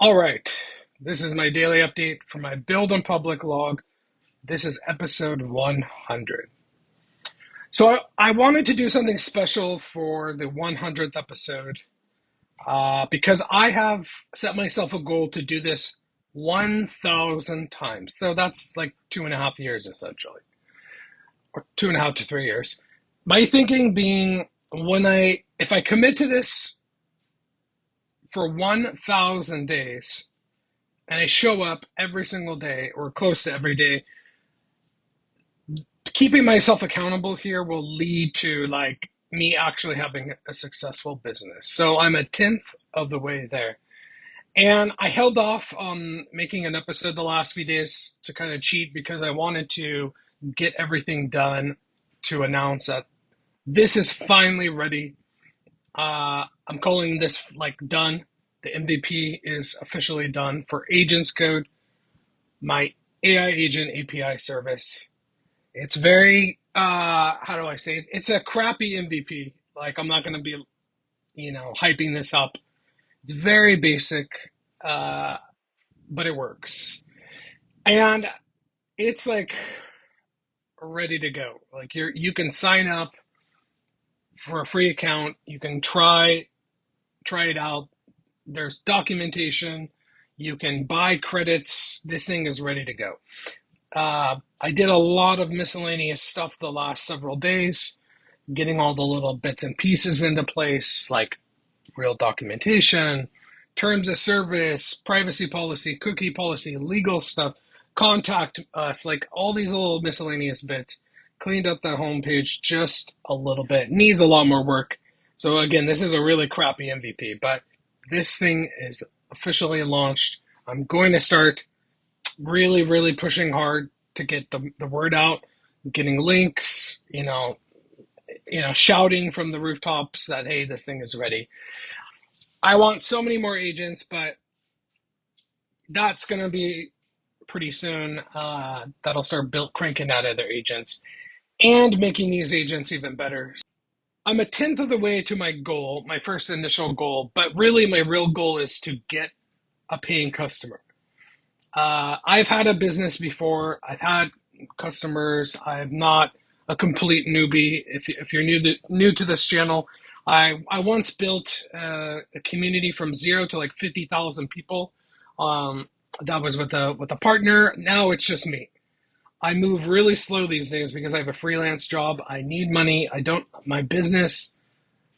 All right, this is my daily update for my Build on Public log. This is episode 100. So I wanted to do something special for the 100th episode because I have set myself a goal to do this 1,000 times. So that's like 2.5 years essentially, or 2.5 to 3 years. My thinking being if I commit to this for 1,000 days and I show up every single day or close to every day, keeping myself accountable here will lead to like me actually having a successful business. So I'm a tenth of the way there. And I held off on making an episode the last few days to kind of cheat because I wanted to get everything done to announce that this is finally ready. I'm calling this like done. The MVP is officially done for AgentsCode, my AI agent API service. It's very how do I say it? It's a crappy MVP. Like I'm not gonna be, hyping this up. It's very basic, uh, but it works. And it's like ready to go. Like you can sign up for a free account. You can try it out. There's documentation. You can buy credits. This thing is ready to go. I did a lot of miscellaneous stuff the last several days, getting all the little bits and pieces into place, like real documentation, terms of service, privacy policy, cookie policy, legal stuff, contact us, like all these little miscellaneous bits. Cleaned up the homepage just a little bit. Needs a lot more work. So again, this is a really crappy MVP, but this thing is officially launched. I'm going to start really, really pushing hard to get the word out, getting links, shouting from the rooftops that, hey, this thing is ready. I want so many more agents, but that's going to be pretty soon. That'll start cranking out other agents and making these agents even better. I'm a tenth of the way to my goal, my first initial goal, but really my real goal is to get a paying customer. I've had a business before. I've had customers. I'm not a complete newbie. If you're new to this channel, I once built a community from zero to like 50,000 people. Um, that was with a partner. Now it's just me. I move really slow these days because I have a freelance job. I need money. My business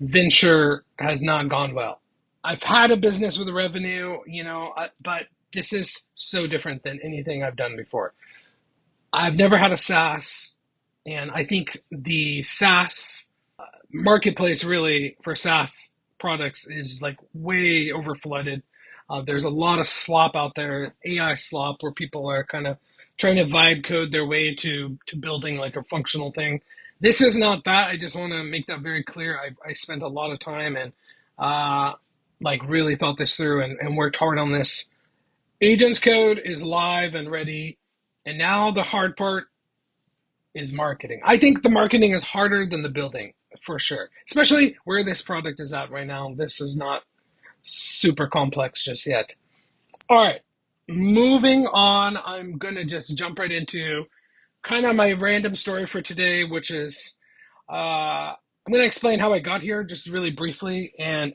venture has not gone well. I've had a business with revenue, but this is so different than anything I've done before. I've never had a SaaS, and I think the SaaS marketplace really for SaaS products is like way overflooded. There's a lot of slop out there, AI slop, where people are kind of trying to vibe code their way to building like a functional thing. This is not that. I just want to make that very clear. I spent a lot of time and like really thought this through and worked hard on this. Agents Code is live and ready, and now the hard part is marketing. I think the marketing is harder than the building for sure, especially where this product is at right now. This is not super complex just yet. All right, moving on. I'm going to just jump right into kind of my random story for today, which is I'm going to explain how I got here just really briefly and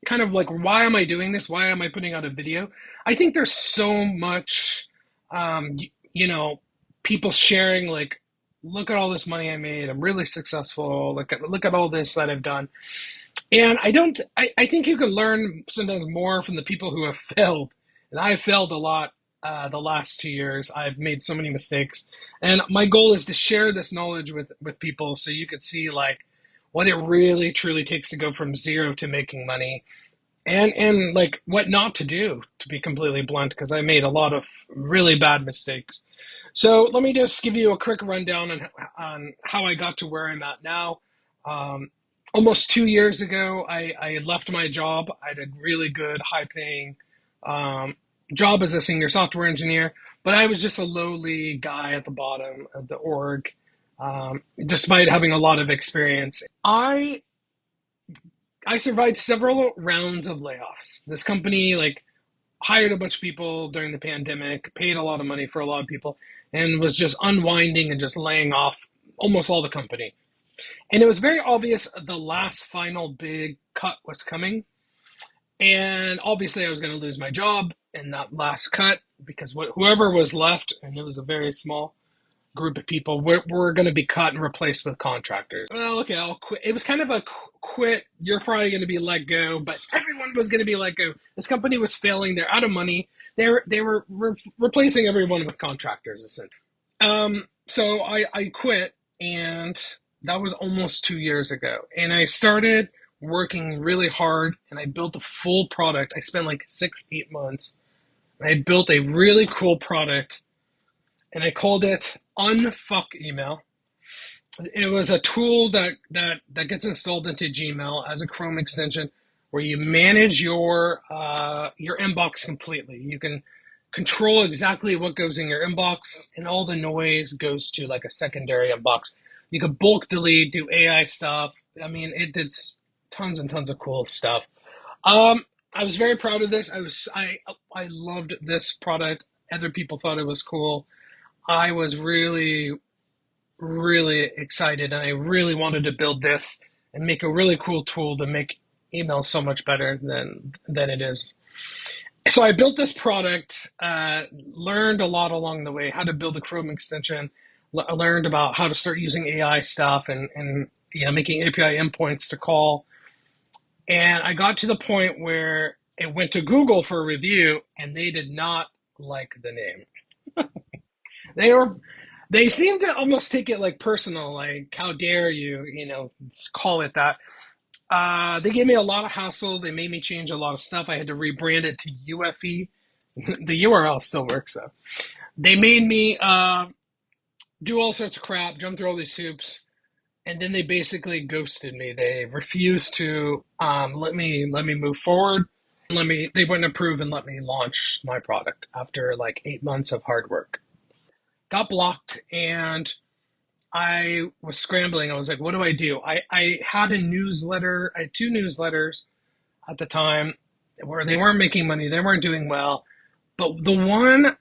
kind of like why am I doing this? Why am I putting out a video? I think there's so much, you know, people sharing like, look at all this money I made. I'm really successful. Look at all this that I've done. And I think you can learn sometimes more from the people who have failed. And I've failed a lot the last 2 years. I've made so many mistakes. And my goal is to share this knowledge with people so you could see like what it really truly takes to go from zero to making money and like what not to do, to be completely blunt, because I made a lot of really bad mistakes. So let me just give you a quick rundown on how I got to where I'm at now. Um, Almost 2 years ago, I left my job. I had a really good, high-paying um, job as a senior software engineer, but I was just a lowly guy at the bottom of the org, despite having a lot of experience. I survived several rounds of layoffs. This company, like, hired a bunch of people during the pandemic, paid a lot of money for a lot of people, and was just unwinding and just laying off almost all the company. And it was very obvious the last final big cut was coming. And obviously, I was going to lose my job in that last cut because whoever was left, and it was a very small group of people, were going to be cut and replaced with contractors. Well, okay, I'll quit. It was kind of a quit. You're probably going to be let go, but everyone was going to be let go. This company was failing. They're out of money. They were replacing everyone with contractors, essentially. So I quit, and that was almost 2 years ago. And I started working really hard, and I built a full product. I spent like 6, 8 months. I built a really cool product, and I called it Unfuck Email. It was a tool that gets installed into Gmail as a Chrome extension, where you manage your inbox completely. You can control exactly what goes in your inbox, and all the noise goes to like a secondary inbox. You could bulk delete, do AI stuff. I mean, it did tons and tons of cool stuff. I was very proud of this. I loved this product. Other people thought it was cool. I was really really excited, and I really wanted to build this and make a really cool tool to make email so much better than it is. So I built this product, learned a lot along the way, how to build a Chrome extension, learned about how to start using AI stuff and making API endpoints to call. And I got to the point where it went to Google for a review, and they did not like the name. They were they seem to almost take it like personal, like how dare you, call it that. They gave me a lot of hassle. They made me change a lot of stuff. I had to rebrand it to UFE. The URL still works though. They made me do all sorts of crap, jump through all these hoops, and then they basically ghosted me. They refused to let me move forward. They wouldn't approve and let me launch my product after like 8 months of hard work. Got blocked, and I was scrambling. I was like, what do I do? I had a newsletter. I had two newsletters at the time where they weren't making money. They weren't doing well. But the one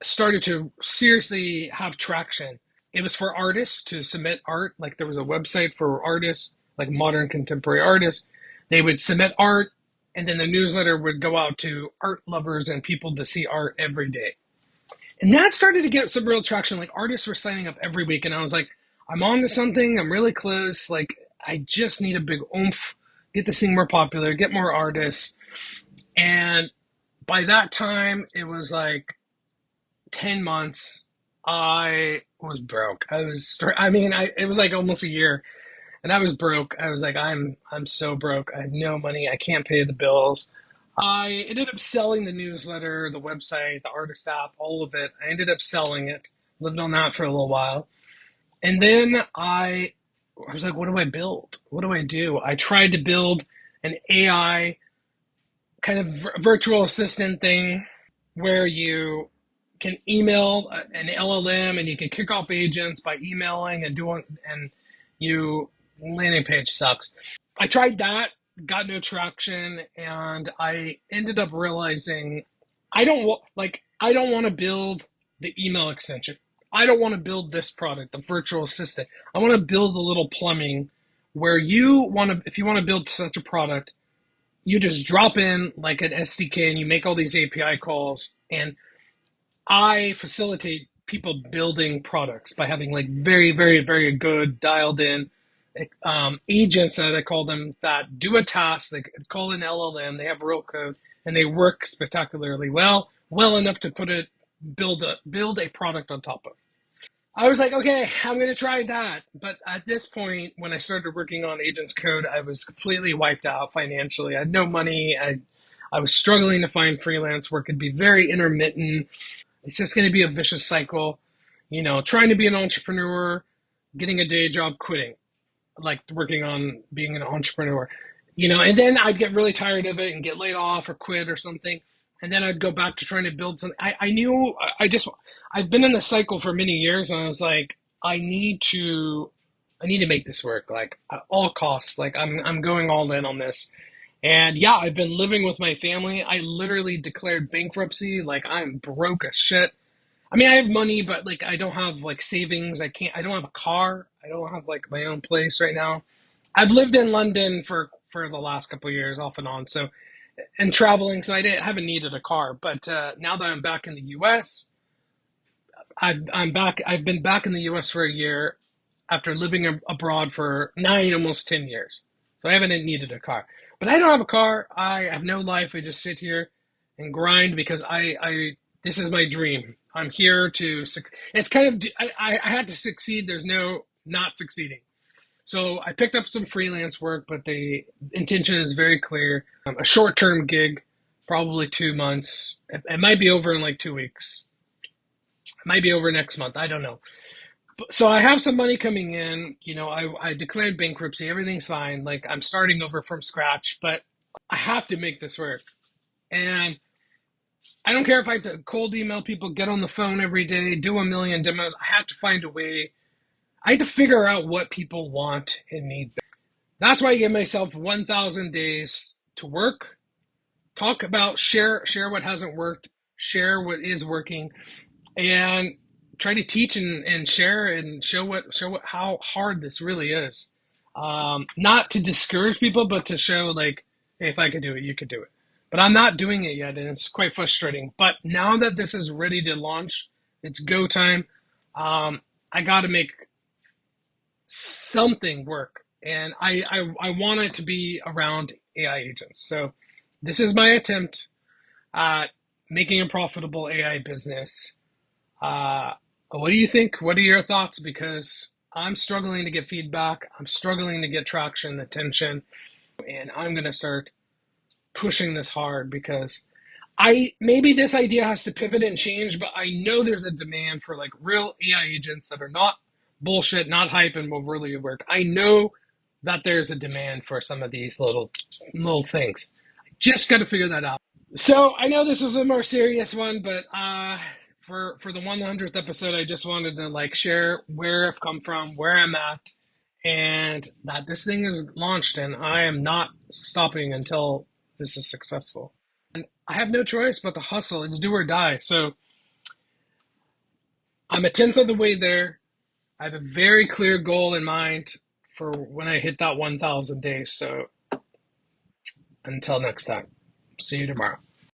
started to seriously have traction. It was for artists to submit art. Like there was a website for artists, like modern contemporary artists. They would submit art, and then the newsletter would go out to art lovers and people to see art every day. And that started to get some real traction. Like artists were signing up every week, and I was like, I'm on to something. I'm really close. Like I just need a big oomph, get this thing more popular, get more artists. And by that time, it was like 10 months. I was broke. It was like almost a year, and I was broke. I was like, I'm so broke. I have no money. I can't pay the bills. I ended up selling the newsletter, the website, the artist app, all of it. I ended up selling it, lived on that for a little while. And then I was like, what do I build? What do I do? I tried to build an AI kind of virtual assistant thing where you can email an LLM and you can kick off agents by emailing and doing, and you landing page sucks. I tried that, got no traction, and I ended up realizing I don't want to build the email extension. I don't want to build this product, the virtual assistant. I want to build a little plumbing where if you want to build such a product, you just drop in like an SDK and you make all these API calls, and I facilitate people building products by having like very, very, very good dialed in agents, that I call them, that do a task. They call an LLM. They have real code, and they work spectacularly well enough to build a product on top of. I was like, okay, I'm going to try that. But at this point, when I started working on AgentsCode, I was completely wiped out financially. I had no money. I was struggling to find freelance work. It'd be very intermittent. It's just going to be a vicious cycle, trying to be an entrepreneur, getting a day job, quitting, like working on being an entrepreneur, and then I'd get really tired of it and get laid off or quit or something. And then I'd go back to trying to build something. I knew I've been in this cycle for many years, and I was like, I need to make this work, like at all costs. Like I'm going all in on this. And yeah, I've been living with my family. I literally declared bankruptcy. Like I'm broke as shit. I mean, I have money, but like I don't have like savings. I don't have a car. I don't have like my own place right now. I've lived in London for the last couple of years off and on. So, and traveling, so haven't needed a car. But now that I'm back in the US, I'm back. I've been back in the US for a year after living abroad for 9, almost 10 years. So I haven't needed a car. But I don't have a car. I have no life. I just sit here and grind because this is my dream. I'm here to. It's kind of. I had to succeed. There's no not succeeding. So I picked up some freelance work, but the intention is very clear. A short-term gig, probably 2 months. It might be over in like 2 weeks. It might be over next month. I don't know. So I have some money coming in. I declared bankruptcy. Everything's fine. Like I'm starting over from scratch, but I have to make this work. And I don't care if I have to cold email people, get on the phone every day, do a million demos. I have to find a way. I have to figure out what people want and need. That's why I give myself 1,000 days to work, talk about, share what hasn't worked, share what is working, and try to teach and share and show what how hard this really is. Not to discourage people, but to show like, hey, if I could do it, you could do it. But I'm not doing it yet, and it's quite frustrating. But now that this is ready to launch, it's go time. I got to make something work, and I want it to be around AI agents. So this is my attempt at making a profitable AI business. uh, what do you think? What are your thoughts? Because I'm struggling to get feedback. I'm struggling to get traction, attention, and I'm going to start pushing this hard because maybe this idea has to pivot and change, but I know there's a demand for like real AI agents that are not bullshit, not hype, and will really work. I know that there's a demand for some of these little things. I just got to figure that out. So I know this is a more serious one, but for the 100th episode, I just wanted to like share where I've come from, where I'm at, and that this thing is launched, and I am not stopping until this is successful. I have no choice but to hustle. It's do or die. So I'm a tenth of the way there. I have a very clear goal in mind for when I hit that 1,000 days. So until next time, see you tomorrow.